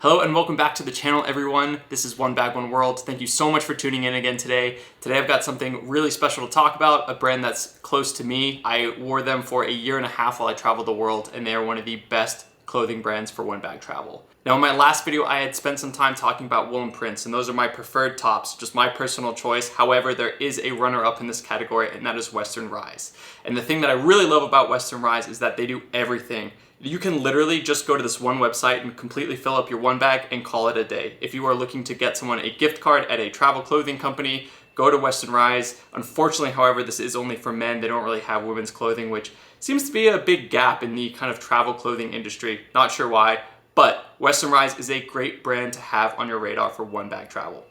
Hello and welcome back to the channel, everyone. This is One Bag, One World. Thank you so much for tuning in again today. Today I've got something really special to talk about, a brand that's close to me. I wore them for a year and a half while I traveled the world, and they are one of the best clothing brands for one bag travel. Now in my last video, I had spent some time talking about woolen prints, and those are my preferred tops, just my personal choice. However, there is a runner-up in this category, and that is Western Rise. And the thing that I really love about Western Rise is that they do everything. You can literally just go to this one website and completely fill up your one bag and call it a day. If you are looking to get someone a gift card at a travel clothing company, go to Western Rise. Unfortunately, however, this is only for men. They don't really have women's clothing, which seems to be a big gap in the kind of travel clothing industry. Not sure why, but Western Rise is a great brand to have on your radar for one bag travel.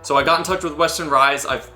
So I got in touch with Western Rise. I've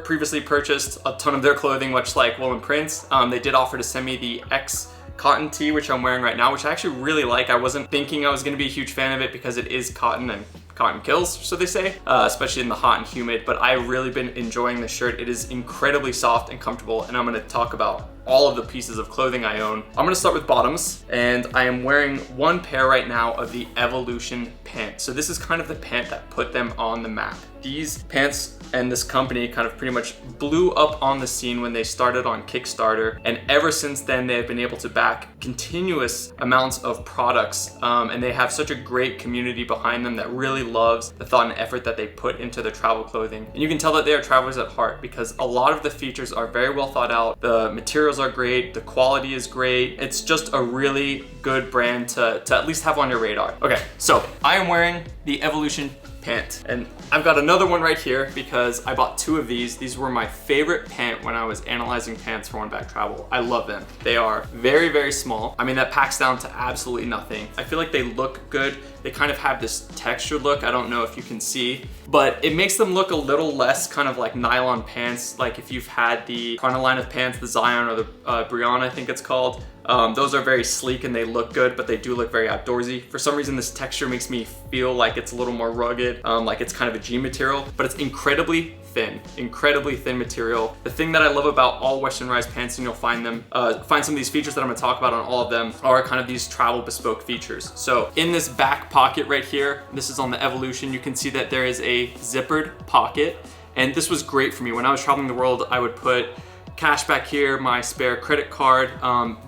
previously purchased a ton of their clothing, much like woolen prints. They did offer to send me the X Cotton tee, which I'm wearing right now, which I actually really like. I wasn't thinking I was gonna be a huge fan of it because it is cotton and cotton kills, so they say, especially in the hot and humid, but I've really been enjoying this shirt. It is incredibly soft and comfortable, and I'm gonna talk about all of the pieces of clothing I own. I'm gonna start with bottoms, and I am wearing one pair right now of the Evolution pant. So this is kind of the pant that put them on the map. These pants and this company kind of pretty much blew up on the scene when they started on Kickstarter, and ever since then they have been able to back continuous amounts of products, and they have such a great community behind them that really loves the thought and effort that they put into their travel clothing. And you can tell that they are travelers at heart because a lot of the features are very well thought out, the materials are great, the quality is great. It's just a really good brand to at least have on your radar. Okay, so I am wearing the Evolution pant, and I've got another one right here because I bought two of these. These were my favorite pant when I was analyzing pants for one bag travel. I love them. They are very, very small. I mean, that packs down to absolutely nothing. I feel like they look good. They kind of have this textured look. I don't know if you can see, but it makes them look a little less kind of like nylon pants. Like if you've had the Prana line of pants, the Zion or the Brion, I think it's called. Those are very sleek and they look good, but they do look very outdoorsy. For some reason, this texture makes me feel like it's a little more rugged, like it's kind of a jean material, but it's incredibly thin material. The thing that I love about all Western Rise pants, and you'll find them, find some of these features that I'm gonna talk about on all of them, are kind of these travel bespoke features. So in this back pocket right here, this is on the Evolution, you can see that there is a zippered pocket, and this was great for me. When I was traveling the world, I would put cash back here, my spare credit card.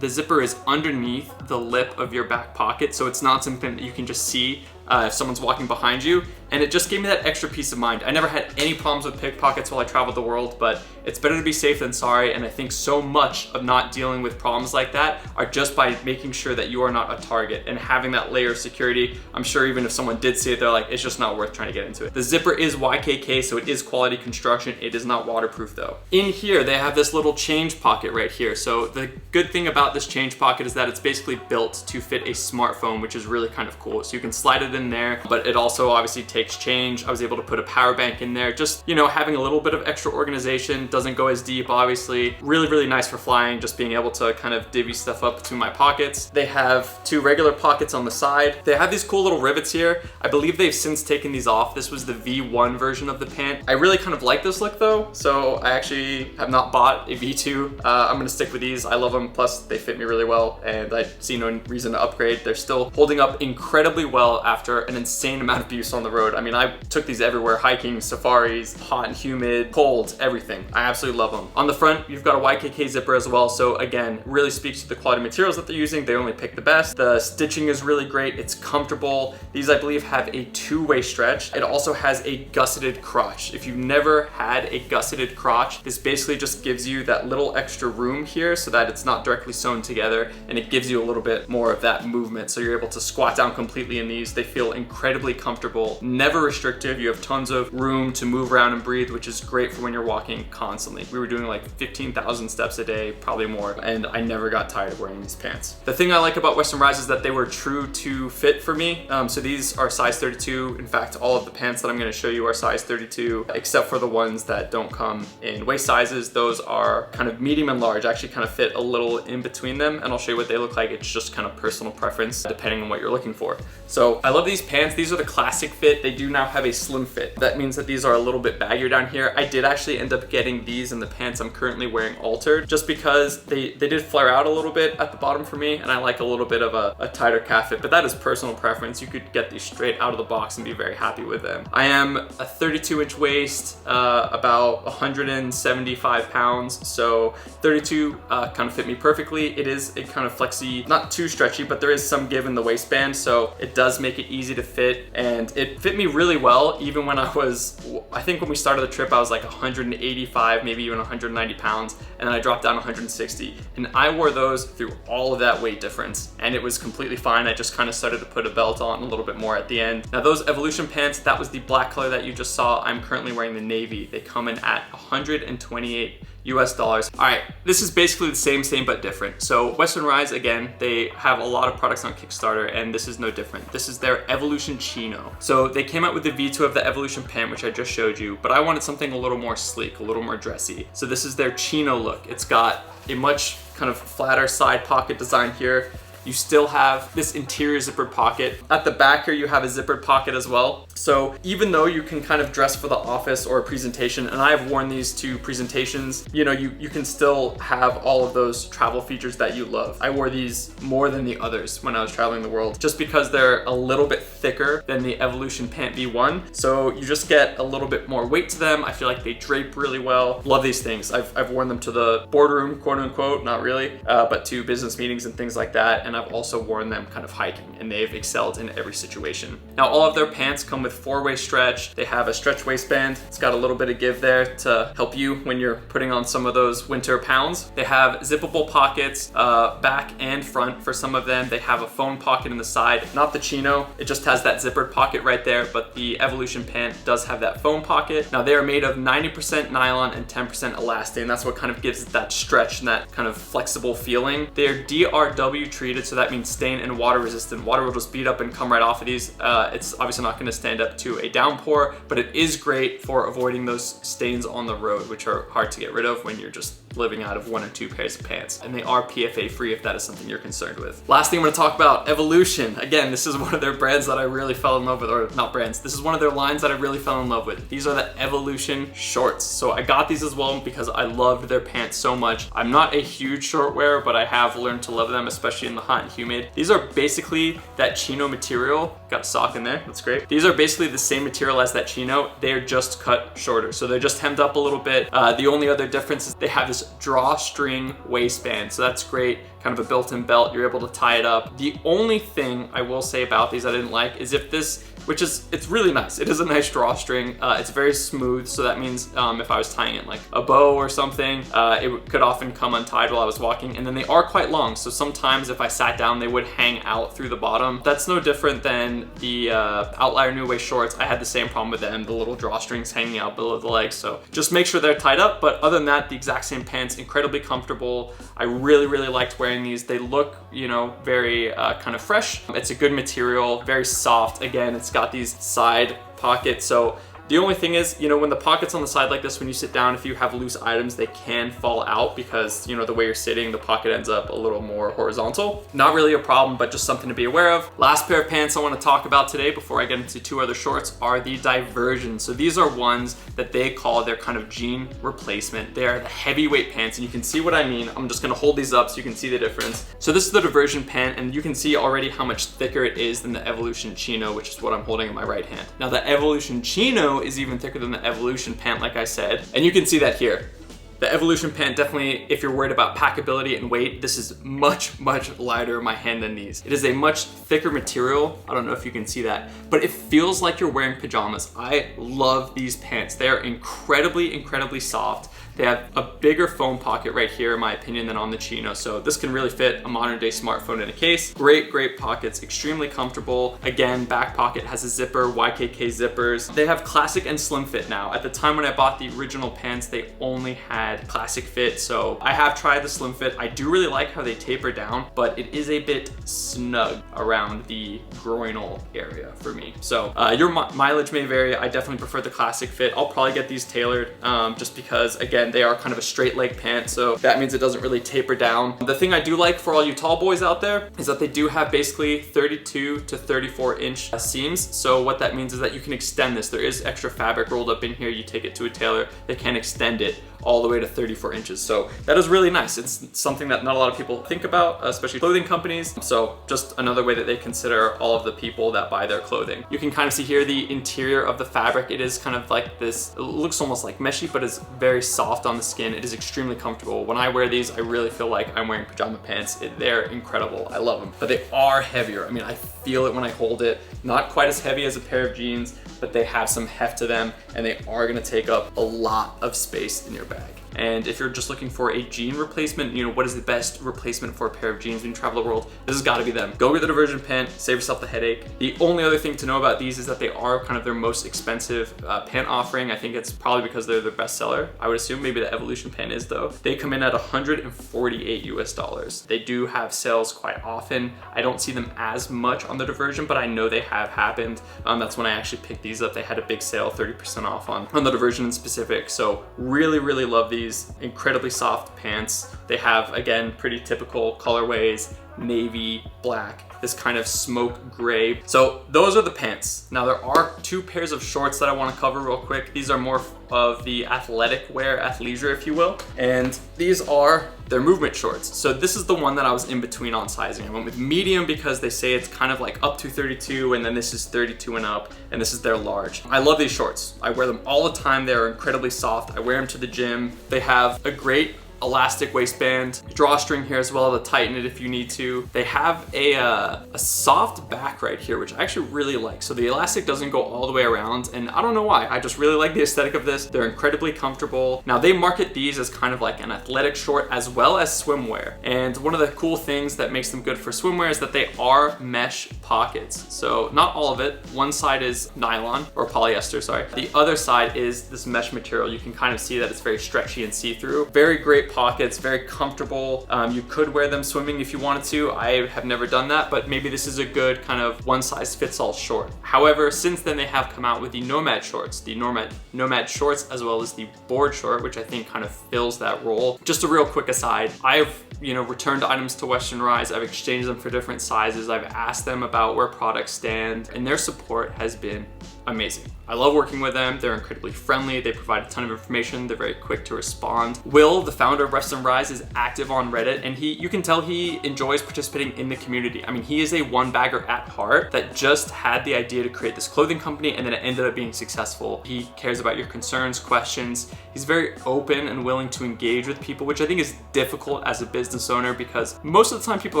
The zipper is underneath the lip of your back pocket, so it's not something that you can just see if someone's walking behind you, and it just gave me that extra peace of mind. I never had any problems with pickpockets while I traveled the world, but it's better to be safe than sorry, and I think so much of not dealing with problems like that are just by making sure that you are not a target and having that layer of security. I'm sure even if someone did see it, they're like, it's just not worth trying to get into it. The zipper is YKK, so it is quality construction. It is not waterproof though. In here, they have this little change pocket right here. So the good thing about this change pocket is that it's basically built to fit a smartphone, which is really kind of cool. So you can slide it in there, but it also obviously takes change. I was able to put a power bank in there, just, you know, having a little bit of extra organization. Doesn't go as deep, obviously. Really, really nice for flying, just being able to kind of divvy stuff up between my pockets. They have two regular pockets on the side. They have these cool little rivets here. I believe they've since taken these off. This was the V1 version of the pant. I really kind of like this look though, so I actually have not bought a V2. I'm gonna stick with these. I love them, plus they fit me really well, and I see no reason to upgrade. They're still holding up incredibly well after an insane amount of use on the road. I mean, I took these everywhere, hiking, safaris, hot and humid, cold, everything. I absolutely love them. On the front, you've got a YKK zipper as well, so again, really speaks to the quality materials that they're using. They only pick the best. The stitching is really great. It's comfortable. These, I believe, have a two-way stretch. It also has a gusseted crotch. If you've never had a gusseted crotch, this basically just gives you that little extra room here so that it's not directly sewn together, and it gives you a little bit more of that movement, so you're able to squat down completely in these. They feel incredibly comfortable, never restrictive. You have tons of room to move around and breathe, which is great for when you're walking constantly. We were doing like 15,000 steps a day, probably more, and I never got tired of wearing these pants. The thing I like about Western Rise is that they were true to fit for me. So these are size 32. In fact, all of the pants that I'm gonna show you are size 32, except for the ones that don't come in waist sizes. Those are kind of medium and large, actually kind of fit a little in between them, and I'll show you what they look like. It's just kind of personal preference depending on what you're looking for. So I love love these pants. These are the classic fit. They do now have a slim fit. That means that these are a little bit baggier down here. I did actually end up getting these in the pants I'm currently wearing altered, just because they did flare out a little bit at the bottom for me, and I like a little bit of a tighter calf fit, but that is personal preference. You could get these straight out of the box and be very happy with them. I am a 32-inch waist, about 175 pounds, so 32 kind of fit me perfectly. It is a kind of flexy, not too stretchy, but there is some give in the waistband, so it does make it easy to fit, and it fit me really well even when I think when we started the trip I was like 185, maybe even 190 pounds, and then I dropped down 160, and I wore those through all of that weight difference, and it was completely fine. I just kind of started to put a belt on a little bit more at the end. Now those Evolution pants, that was the black color that you just saw. I'm currently wearing the navy. They come in at $128 US dollars. All right, this is basically the same but different. So Western Rise, again, they have a lot of products on Kickstarter, and this is no different. This is their Evolution Chino. So they came out with the V2 of the Evolution pant, which I just showed you, but I wanted something a little more sleek, a little more dressy. So this is their Chino look. It's got a much kind of flatter side pocket design here. You still have this interior zippered pocket. At the back here, you have a zippered pocket as well. So even though you can kind of dress for the office or a presentation, and I have worn these to presentations, you know, you can still have all of those travel features that you love. I wore these more than the others when I was traveling the world, just because they're a little bit thicker than the Evolution Pant V1. So you just get a little bit more weight to them. I feel like they drape really well. Love these things. I've worn them to the boardroom, quote unquote, not really, but to business meetings and things like that. And I've also worn them kind of hiking, and they've excelled in every situation. Now, all of their pants come with 4-way stretch. They have a stretch waistband. It's got a little bit of give there to help you when you're putting on some of those winter pounds. They have zippable pockets, back and front for some of them. They have a phone pocket in the side, not the Chino. It just has that zippered pocket right there, but the Evolution pant does have that phone pocket. Now, they are made of 90% nylon and 10% elastane. That's what kind of gives it that stretch and that kind of flexible feeling. They're DRW treated, so that means stain and water resistant. Water will just beat up and come right off of these. It's obviously not going to stand up to a downpour, but it is great for avoiding those stains on the road, which are hard to get rid of when you're just living out of 1 or 2 pairs of pants. And they are PFA free if that is something you're concerned with. Last thing I'm going to talk about, Evolution. Again, this is one of their brands that I really fell in love with, or not brands, this is one of their lines that I really fell in love with. These are the Evolution shorts. So I got these as well because I loved their pants so much. I'm not a huge short wearer, but I have learned to love them, especially in the hot and humid. These are basically that Chino material. Got a sock in there, that's great. These are basically the same material as that Chino. They're just cut shorter. So they're just hemmed up a little bit. The only other difference is they have this drawstring waistband. So that's great. Kind of a built-in belt. You're able to tie it up. The only thing I will say about these I didn't like is if this, which is, it's really nice. It is a nice drawstring. It's very smooth. So that means if I was tying it like a bow or something, it could often come untied while I was walking. And then they are quite long. So sometimes if I sat down, they would hang out through the bottom. That's no different than the Outlier New Way shorts. I had the same problem with them, the little drawstrings hanging out below the legs. So just make sure they're tied up. But other than that, the exact same pants, incredibly comfortable. I really, really liked wearing these. They look, you know, very kind of fresh. It's a good material, very soft. Again, it's got these side pockets. So the only thing is, you know, when the pocket's on the side like this, when you sit down, if you have loose items, they can fall out because, you know, the way you're sitting, the pocket ends up a little more horizontal. Not really a problem, but just something to be aware of. Last pair of pants I want to talk about today before I get into 2 other shorts are the Diversion. So these are ones that they call their kind of jean replacement. They are the heavyweight pants, and you can see what I mean. I'm just going to hold these up so you can see the difference. So this is the Diversion pant, and you can see already how much thicker it is than the Evolution Chino, which is what I'm holding in my right hand. Now the Evolution Chino is even thicker than the Evolution pant, like I said, and you can see that here. The Evolution pant, definitely, if you're worried about packability and weight, this is much, much lighter in my hand than these. It is a much thicker material. I don't know if you can see that, but it feels like you're wearing pajamas. I love these pants. They are incredibly, incredibly soft. They have a bigger phone pocket right here, in my opinion, than on the Chino. So this can really fit a modern day smartphone in a case. Great, great pockets, extremely comfortable. Again, back pocket has a zipper, YKK zippers. They have classic and slim fit now. At the time when I bought the original pants, they only had classic fit. So I have tried the slim fit. I do really like how they taper down, but it is a bit snug around the groinal area for me. So your mileage may vary. I definitely prefer the classic fit. I'll probably get these tailored just because, again, again, they are kind of a straight leg pant, so that means it doesn't really taper down. The thing I do like for all you tall boys out there is that they do have basically 32 to 34 inch seams. So what that means is that you can extend this. There is extra fabric rolled up in here. You take it to a tailor, they can extend it all the way to 34 inches. So that is really nice. It's something that not a lot of people think about, especially clothing companies. So just another way that they consider all of the people that buy their clothing. You can kind of see here the interior of the fabric. It is kind of like this, it looks almost like meshy, but it's very soft on the skin. It is extremely comfortable. When I wear these, I really feel like I'm wearing pajama pants. They're incredible. I love them, but they are heavier. I mean, I feel it when I hold it. Not quite as heavy as a pair of jeans, but they have some heft to them, and they are gonna take up a lot of space in your bag. And if you're just looking for a jean replacement, you know, what is the best replacement for a pair of jeans when you travel the world? This has gotta be them. Go get the Diversion pant, save yourself the headache. The only other thing to know about these is that they are kind of their most expensive pant offering. I think it's probably because they're their best seller. I would assume maybe the Evolution pant is though. They come in at $148 US. They do have sales quite often. I don't see them as much on the Diversion, but I know they have happened. That's when I actually picked these up. They had a big sale, 30% off on the Diversion in specific. So really, really love these. Incredibly soft pants. They have, again, pretty typical colorways, navy, black, this kind of smoke gray. So those are the pants. Now there are two pairs of shorts that I want to cover real quick. These are more of the athletic wear, athleisure, if you will. And these are their movement shorts. So this is the one that I was in between on sizing. I went with medium because they say it's kind of like up to 32, and then this is 32 and up, and this is their large. I love these shorts. I wear them all the time. They're incredibly soft. I wear them to the gym. They have a great elastic waistband, drawstring here as well to tighten it if you need to. They have a soft back right here, which I actually really like. So the elastic doesn't go all the way around, and I don't know why. I just really like the aesthetic of this. They're incredibly comfortable. Now they market these as kind of like an athletic short as well as swimwear. And one of the cool things that makes them good for swimwear is that they are mesh pockets. So not all of it. One side is nylon or polyester, sorry. The other side is this mesh material. You can kind of see that it's very stretchy and see-through. Very great pockets, very comfortable. You could wear them swimming if you wanted to. I have never done that, but maybe this is a good kind of one-size-fits-all short. However, since then they have come out with the Nomad shorts, the Nomad shorts, as well as the board short, which I think kind of fills that role. Just a real quick aside, I've returned items to Western Rise. I've exchanged them for different sizes. I've asked them about where products stand, and their support has been amazing. I love working with them. They're incredibly friendly. They provide a ton of information. They're very quick to respond. Will, the founder of Western Rise, is active on Reddit, and you can tell he enjoys participating in the community. I mean, he is a one-bagger at heart that just had the idea to create this clothing company, and then it ended up being successful. He cares about your concerns, questions. He's very open and willing to engage with people, which I think is difficult as a business owner because most of the time people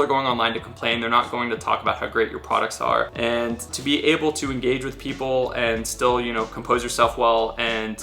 are going online to complain. They're not going to talk about how great your products are. And to be able to engage with people and still, compose yourself well and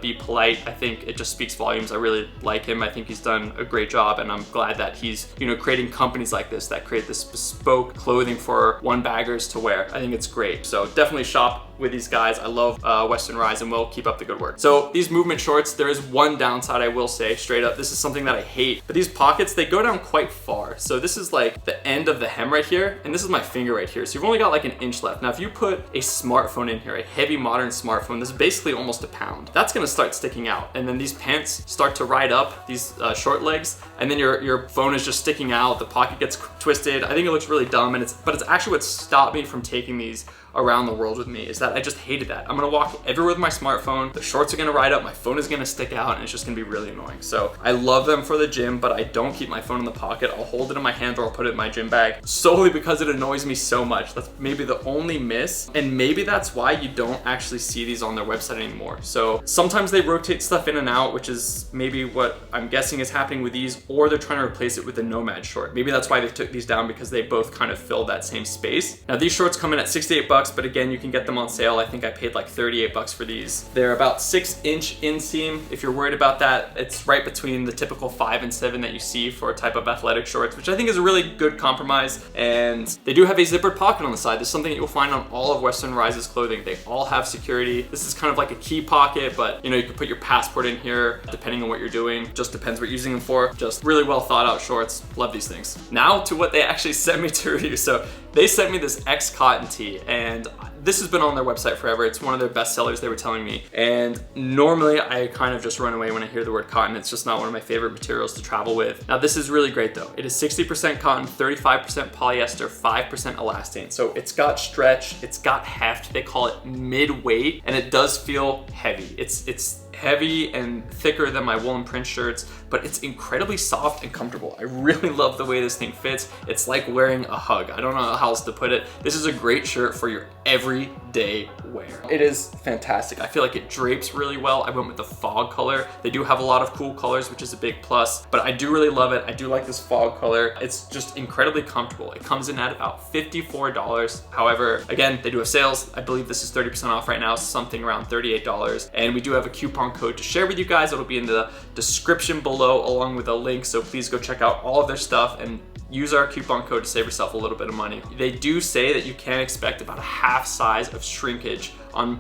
be polite, I think it just speaks volumes. I really like him. I think he's done a great job, and I'm glad that he's, creating companies like this that create this bespoke clothing for one-baggers to wear. I think it's great. So definitely shop with these guys. I love Western Rise, and will keep up the good work. So these movement shorts, there is one downside I will say straight up. This is something that I hate, but these pockets, they go down quite far. So this is like the end of the hem right here, and this is my finger right here. So you've only got like an inch left. Now, if you put a smartphone in here, a heavy modern smartphone, this is basically almost a pound. That's gonna start sticking out. And then these pants start to ride up these short legs, and then your phone is just sticking out. The pocket gets twisted. I think it looks really dumb, but it's actually what stopped me from taking these around the world with me, is that I just hated that. I'm gonna walk everywhere with my smartphone, the shorts are gonna ride up, my phone is gonna stick out, and it's just gonna be really annoying. So I love them for the gym, but I don't keep my phone in the pocket. I'll hold it in my hand or I'll put it in my gym bag, solely because it annoys me so much. That's maybe the only miss, and maybe that's why you don't actually see these on their website anymore. So sometimes they rotate stuff in and out, which is maybe what I'm guessing is happening with these, or they're trying to replace it with a Nomad short. Maybe that's why they took these down, because they both kind of fill that same space. Now these shorts come in at 68 bucks, but again, you can get them on sale. I think I paid like 38 bucks for these. They're about 6-inch inseam. If you're worried about that, it's right between the typical 5 and 7 that you see for a type of athletic shorts, which I think is a really good compromise. And they do have a zippered pocket on the side. This is something that you'll find on all of Western Rise's clothing. They all have security. This is kind of like a key pocket, but you can put your passport in here depending on what you're doing. Just depends what you're using them for. Just really well thought out shorts. Love these things. Now to what they actually sent me to review. So they sent me this X Cotton tee, and this has been on their website forever. It's one of their best sellers, they were telling me. And normally I kind of just run away when I hear the word cotton. It's just not one of my favorite materials to travel with. Now this is really great though. It is 60% cotton, 35% polyester, 5% elastane. So it's got stretch, it's got heft. They call it mid-weight, and it does feel heavy. It's heavy and thicker than my woolen print shirts, but it's incredibly soft and comfortable. I really love the way this thing fits. It's like wearing a hug. I don't know how else to put it. This is a great shirt for your everyday wear. It is fantastic. I feel like it drapes really well. I went with the fog color. They do have a lot of cool colors, which is a big plus, but I do really love it. I do like this fog color. It's just incredibly comfortable. It comes in at about $54. However, again, they do have sales. I believe this is 30% off right now, something around $38. And we do have a coupon code to share with you guys. It'll be in the description below along with a link, so please go check out all of their stuff and use our coupon code to save yourself a little bit of money. They do say that you can expect about a half size of shrinkage on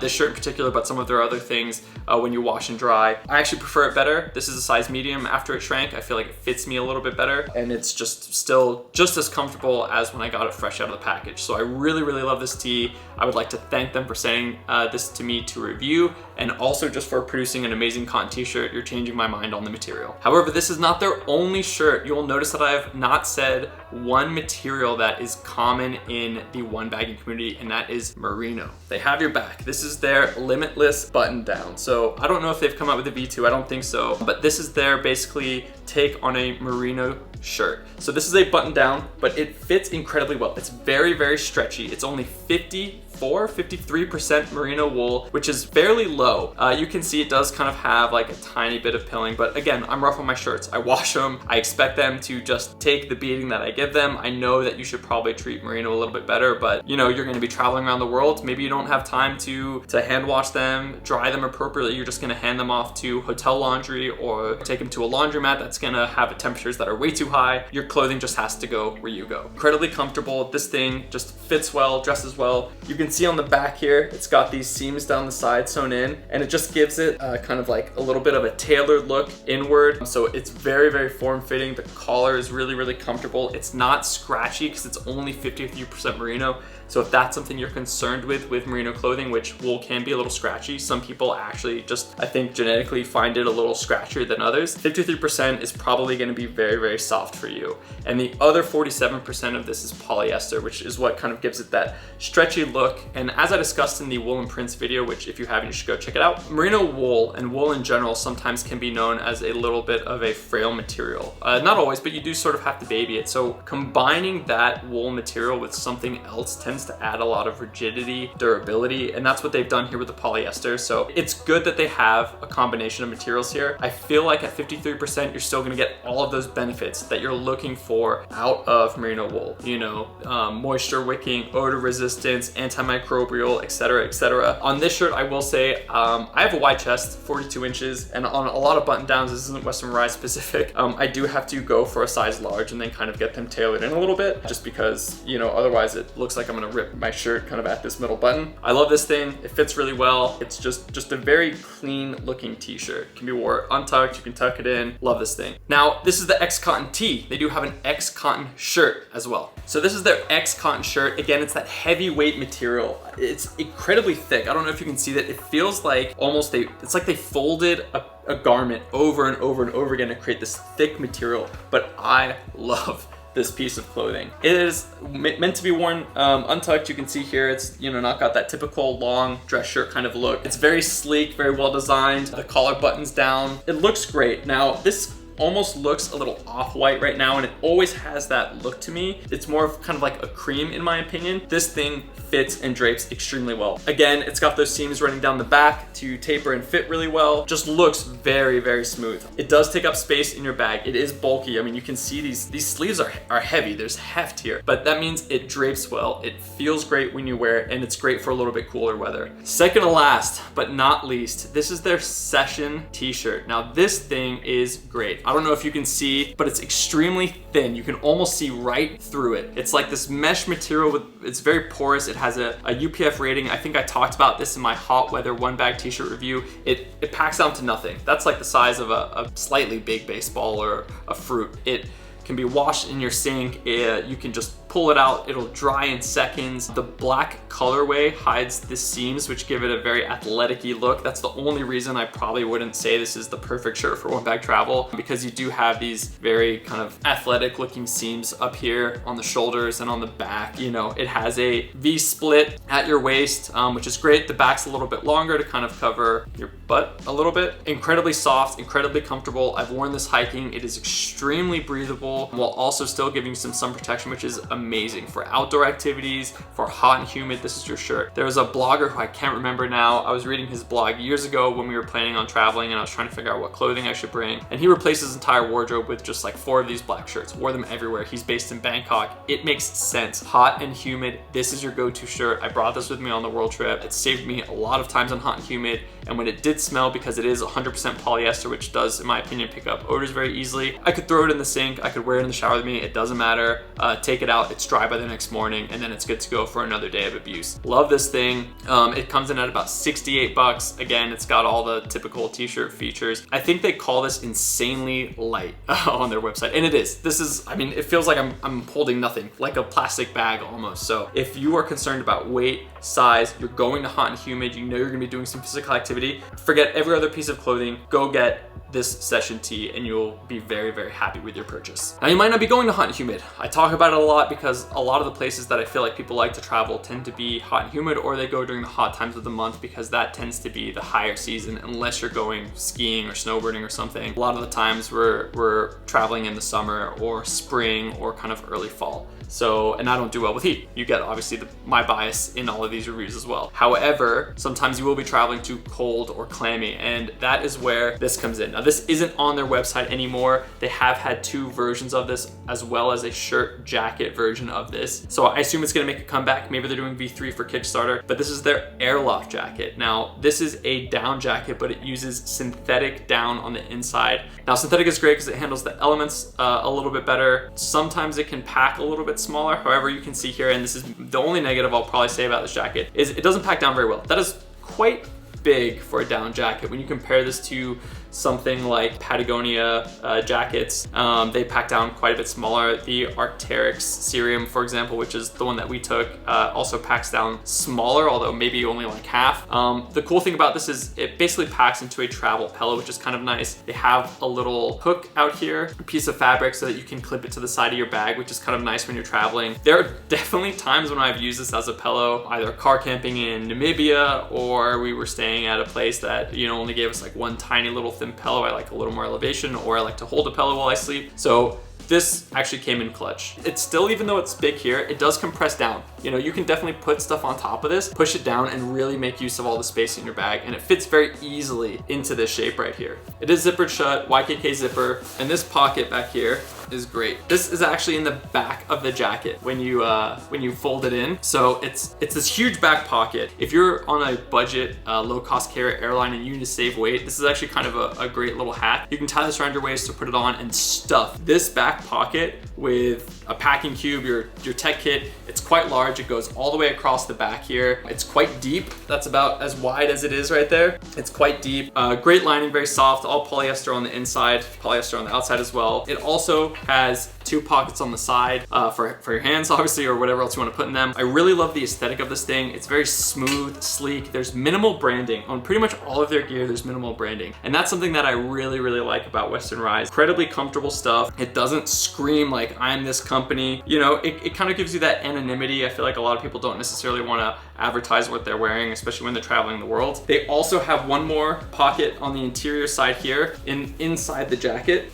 this shirt in particular, but some of their other things when you wash and dry. I actually prefer it better. This is a size medium after it shrank. I feel like it fits me a little bit better, and it's just still just as comfortable as when I got it fresh out of the package. So I really, really love this tee. I would like to thank them for sending this to me to review, and also just for producing an amazing cotton t-shirt. You're changing my mind on the material. However, this is not their only shirt. You'll notice that I have not said one material that is common in the one bagging community, and that is merino. They have your back. This is their Limitless button down. So I don't know if they've come out with a V2, I don't think so, but this is their basically take on a merino shirt. So this is a button down, but it fits incredibly well. It's very, very stretchy. It's only 53% merino wool, which is fairly low. You can see it does kind of have like a tiny bit of pilling, but again, I'm rough on my shirts. I wash them. I expect them to just take the beating that I give them. I know that you should probably treat merino a little bit better, but you know, you're gonna be traveling around the world. Maybe you don't have time to hand wash them, dry them appropriately. You're just gonna hand them off to hotel laundry or take them to a laundromat that's gonna have temperatures that are way too high. Your clothing just has to go where you go. Incredibly comfortable. This thing just fits well, dresses well. You can see on the back here, it's got these seams down the side sewn in, and it just gives it kind of like a little bit of a tailored look inward. So it's very, very form-fitting. The collar is really, really comfortable. It's not scratchy because it's only 53% merino. So if that's something you're concerned with merino clothing, which wool can be a little scratchy, some people actually just, I think, genetically find it a little scratchier than others. 53% is probably gonna be very, very soft for you. And the other 47% of this is polyester, which is what kind of gives it that stretchy look. And as I discussed in the wool and prints video, which if you haven't, you should go check it out. Merino wool and wool in general sometimes can be known as a little bit of a frail material. Not always, but you do sort of have to baby it. So combining that wool material with something else tends to add a lot of rigidity, durability, and that's what they've done here with the polyester. So it's good that they have a combination of materials here. I feel like at 53%, you're still gonna get all of those benefits that you're looking for out of merino wool. You know, moisture wicking, odor resistance, antimicrobial, etc., etc. On this shirt, I will say, I have a wide chest, 42 inches, and on a lot of button downs, this isn't Western Rise specific, I do have to go for a size large and then kind of get them tailored in a little bit, just because, you know, otherwise it looks like I'm gonna rip my shirt kind of at this middle button. I love this thing. It fits really well. It's just a very clean looking t-shirt. It can be worn untucked, you can tuck it in. Love this thing. Now, this is the X Cotton tee. They do have an X Cotton shirt as well. So this is their X Cotton shirt. Again, it's that heavyweight material. It's incredibly thick. I don't know if you can see that. It feels like almost it's like they folded a garment over and over and over again to create this thick material, but I love this piece of clothing. It is meant to be worn untucked. You can see here, it's, you know, not got that typical long dress shirt kind of look. It's very sleek, very well designed. The collar buttons down. It looks great. Now, this almost looks a little off-white right now, and it always has that look to me. It's more of kind of like a cream in my opinion. This thing fits and drapes extremely well. Again, it's got those seams running down the back to taper and fit really well. Just looks very, very smooth. It does take up space in your bag. It is bulky. I mean, you can see these sleeves are heavy. There's heft here, but that means it drapes well. It feels great when you wear it, and it's great for a little bit cooler weather. Second to last, but not least, this is their Session t-shirt. Now, this thing is great. I don't know if you can see, but it's extremely thin. You can almost see right through it. It's like this mesh material it's very porous. It has a UPF rating. I think I talked about this in my hot weather one bag t-shirt review. It packs down to nothing. That's like the size of a slightly big baseball or a fruit. It can be washed in your sink. You can just pull it out, it'll dry in seconds. The black colorway hides the seams, which give it a very athletic-y look. That's the only reason I probably wouldn't say this is the perfect shirt for one bag travel, because you do have these very kind of athletic looking seams up here on the shoulders and on the back. You know, it has a V split at your waist, which is great. The back's a little bit longer to kind of cover your butt a little bit. Incredibly soft, incredibly comfortable. I've worn this hiking. It is extremely breathable while also still giving you some sun protection, which is amazing for outdoor activities, for hot and humid. This is your shirt. There was a blogger who I can't remember now. I was reading his blog years ago when we were planning on traveling and I was trying to figure out what clothing I should bring. And he replaced his entire wardrobe with just like 4 of these black shirts, wore them everywhere. He's based in Bangkok. It makes sense. Hot and humid, this is your go-to shirt. I brought this with me on the world trip. It saved me a lot of times on hot and humid. And when it did smell, because it is 100% polyester, which does, in my opinion, pick up odors very easily, I could throw it in the sink. I could wear it in the shower with me. It doesn't matter. Take it out. It's dry by the next morning, and then it's good to go for another day of abuse. Love this thing. It comes in at about 68 bucks. Again, it's got all the typical t-shirt features. I think they call this insanely light on their website, and it is. This is, I mean, it feels like I'm holding nothing, like a plastic bag almost. So if you are concerned about weight, size, you're going to hot and humid, you know you're gonna be doing some physical activity, forget every other piece of clothing, go get this session tee and you'll be very, very happy with your purchase. Now, you might not be going to hot and humid. I talk about it a lot because a lot of the places that I feel like people like to travel tend to be hot and humid, or they go during the hot times of the month because that tends to be the higher season, unless you're going skiing or snowboarding or something. A lot of the times we're traveling in the summer or spring or kind of early fall. So, and I don't do well with heat. You get obviously my bias in all of these reviews as well. However, sometimes you will be traveling to cold or clammy, and that is where this comes in. Now, this isn't on their website anymore. They have had 2 versions of this, as well as a shirt jacket version of this. So I assume it's gonna make a comeback. Maybe they're doing V3 for Kickstarter, but this is their AirLoft jacket. Now, this is a down jacket, but it uses synthetic down on the inside. Now, synthetic is great because it handles the elements a little bit better. Sometimes it can pack a little bit smaller. However, you can see here, and this is the only negative I'll probably say about this jacket, is it doesn't pack down very well. That is quite big for a down jacket. When you compare this to something like Patagonia jackets, they pack down quite a bit smaller. The Arc'teryx Cerium, for example, which is the one that we took, also packs down smaller, although maybe only like half. The cool thing about this is it basically packs into a travel pillow, which is kind of nice. They have a little hook out here, a piece of fabric so that you can clip it to the side of your bag, which is kind of nice when you're traveling. There are definitely times when I've used this as a pillow, either car camping in Namibia, or we were staying at a place that, you know, only gave us like one tiny little thin pillow. I like a little more elevation, or I like to hold a pillow while I sleep. So this actually came in clutch. It's still, even though it's big here, it does compress down. You know, you can definitely put stuff on top of this, push it down, and really make use of all the space in your bag, and it fits very easily into this shape right here. It is zippered shut, YKK zipper, and this pocket back here is great. This is actually in the back of the jacket when you fold it in. So it's this huge back pocket. If you're on a budget, low-cost carrier airline and you need to save weight, this is actually kind of a great little hat. You can tie this around your waist to put it on and stuff this back pocket with a packing cube, your tech kit. It's quite large. It goes all the way across the back here. It's quite deep. That's about as wide as it is right there. It's quite deep. Great lining, very soft, all polyester on the inside, polyester on the outside as well. It also has 2 pockets on the side for your hands, obviously, or whatever else you want to put in them. I really love the aesthetic of this thing. It's very smooth, sleek. There's minimal branding. On pretty much all of their gear, there's minimal branding. And that's something that I really, really like about Western Rise. Incredibly comfortable stuff. It doesn't scream like I'm this company. You know, it kind of gives you that anonymity. I feel like a lot of people don't necessarily want to advertise what they're wearing, especially when they're traveling the world. They also have one more pocket on the interior side here inside the jacket.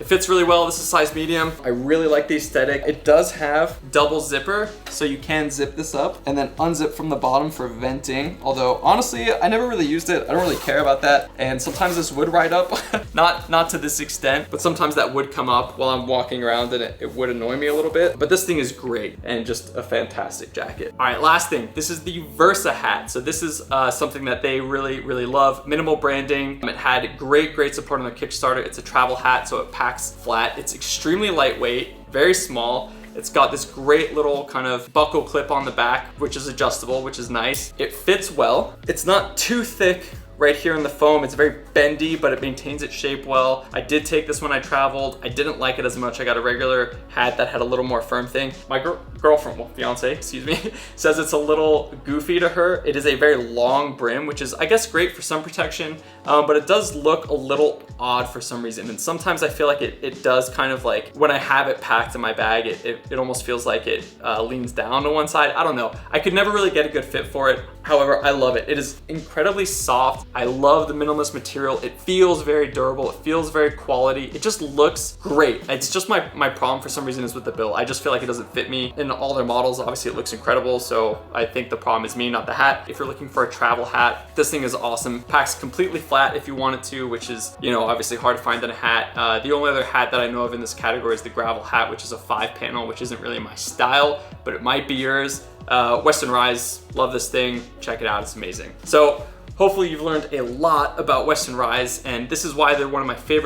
It fits really well. This is size medium. I really like the aesthetic. It does have double zipper, so you can zip this up and then unzip from the bottom for venting. Although honestly, I never really used it. I don't really care about that. And sometimes this would ride up, not to this extent, but sometimes that would come up while I'm walking around and it would annoy me a little bit. But this thing is great and just a fantastic jacket. All right, last thing. This is the Versa hat. So this is something that they really, really love. Minimal branding. It had great support on their Kickstarter. It's a travel hat, so it packs flat. It's extremely lightweight, very small. It's got this great little kind of buckle clip on the back, which is adjustable, which is nice. It fits well. It's not too thick right here in the foam. It's very bendy, but it maintains its shape well. I did take this when I traveled. I didn't like it as much. I got a regular hat that had a little more firm thing. My girlfriend, well, fiance, excuse me, says it's a little goofy to her. It is a very long brim, which is, I guess, great for sun protection, but it does look a little odd for some reason. And sometimes I feel like it does kind of like, when I have it packed in my bag, it almost feels like it leans down to one side. I don't know. I could never really get a good fit for it. However, I love it. It is incredibly soft. I love the minimalist material. It feels very durable. It feels very quality. It just looks great. It's just my problem for some reason is with the bill. I just feel like it doesn't fit me in all their models. Obviously it looks incredible, so I think the problem is me, not the hat. If you're looking for a travel hat, this thing is awesome. Packs completely flat if you want it to, which is, you know, obviously hard to find in a hat. The only other hat that I know of in this category is the gravel hat, which is a 5-panel, which isn't really my style, but it might be yours. Western Rise, love this thing. Check it out, it's amazing. So hopefully you've learned a lot about Western Rise, and this is why they're one of my favorite